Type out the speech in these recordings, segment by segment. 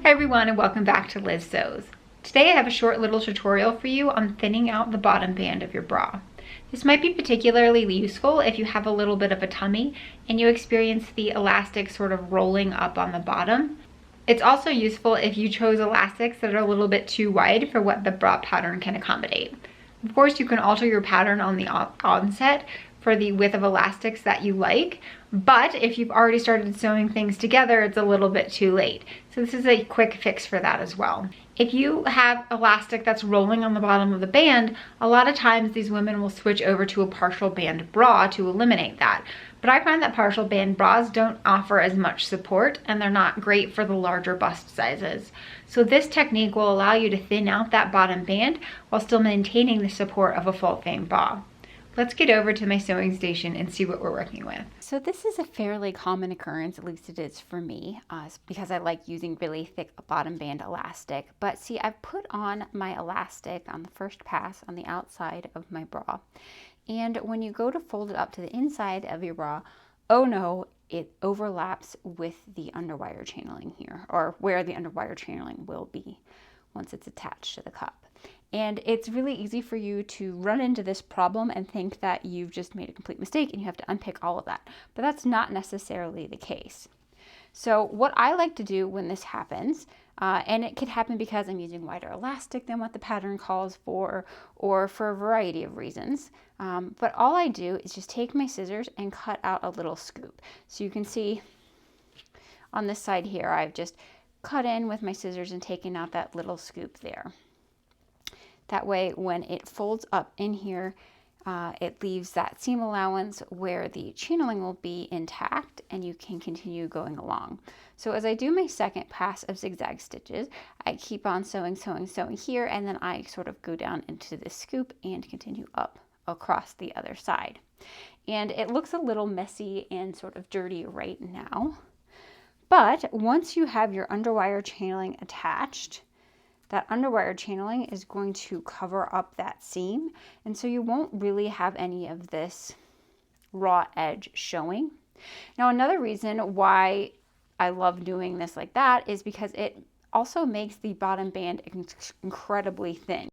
Hi everyone, and welcome back to Liz Sews. Today I have a short little tutorial for you on thinning out the bottom band of your bra. This might be particularly useful if you have a little bit of a tummy and you experience the elastic sort of rolling up on the bottom. It's also useful if you chose elastics that are a little bit too wide for what the bra pattern can accommodate. Of course, you can alter your pattern on the onset for the width of elastics that you like, but if you've already started sewing things together, it's a little bit too late. So this is a quick fix for that as well. If you have elastic that's rolling on the bottom of the band, a lot of times these women will switch over to a partial band bra to eliminate that. But I find that partial band bras don't offer as much support and they're not great for the larger bust sizes. So this technique will allow you to thin out that bottom band while still maintaining the support of a full thing bra. Let's get over to my sewing station and see what we're working with. So this is a fairly common occurrence, at least it is for me, because I like using really thick bottom band elastic. But see, I've put on my elastic on the first pass on the outside of my bra. And when you go to fold it up to the inside of your bra, oh no, it overlaps with the underwire channeling here, or where the underwire channeling will be once it's attached to the cup. And it's really easy for you to run into this problem and think that you've just made a complete mistake and you have to unpick all of that. But that's not necessarily the case. So what I like to do when this happens, and it could happen because I'm using wider elastic than what the pattern calls for, or for a variety of reasons. But all I do is just take my scissors and cut out a little scoop. So you can see on this side here, I've just cut in with my scissors and taken out that little scoop there. That way, when it folds up in here, it leaves that seam allowance where the channeling will be intact and you can continue going along. So as I do my second pass of zigzag stitches, I keep on sewing here, and then I sort of go down into this scoop and continue up across the other side. And it looks a little messy and sort of dirty right now. But once you have your underwire channeling attached, that underwire channeling is going to cover up that seam, and so you won't really have any of this raw edge showing. Now, another reason why I love doing this like that is because it also makes the bottom band incredibly thin.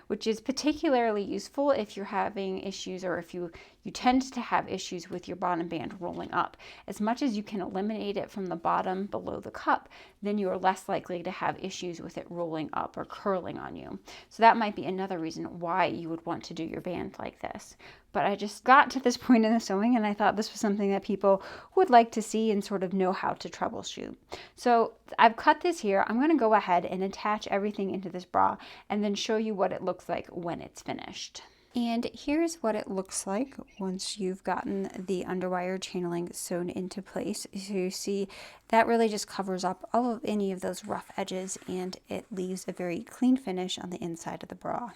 Which is particularly useful if you're having issues, or if you tend to have issues with your bottom band rolling up. As much as you can eliminate it from the bottom below the cup, then you are less likely to have issues with it rolling up or curling on you. So that might be another reason why you would want to do your band like this. But I just got to this point in the sewing and I thought this was something that people would like to see and sort of know how to troubleshoot. So I've cut this here. I'm going to go ahead and attach everything into this bra and then show you what it looks like when it's finished. And here's what it looks like once you've gotten the underwire channeling sewn into place. So you see that really just covers up all of any of those rough edges, and it leaves a very clean finish on the inside of the bra.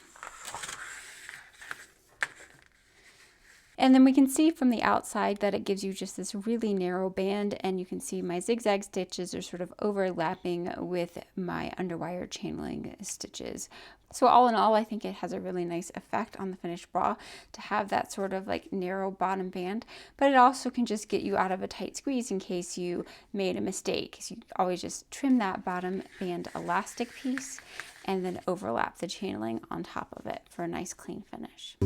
And then we can see from the outside that it gives you just this really narrow band, and you can see my zigzag stitches are sort of overlapping with my underwire channeling stitches. So all in all, I think it has a really nice effect on the finished bra to have that sort of like narrow bottom band, but it also can just get you out of a tight squeeze in case you made a mistake. So you always just trim that bottom band elastic piece and then overlap the channeling on top of it for a nice clean finish.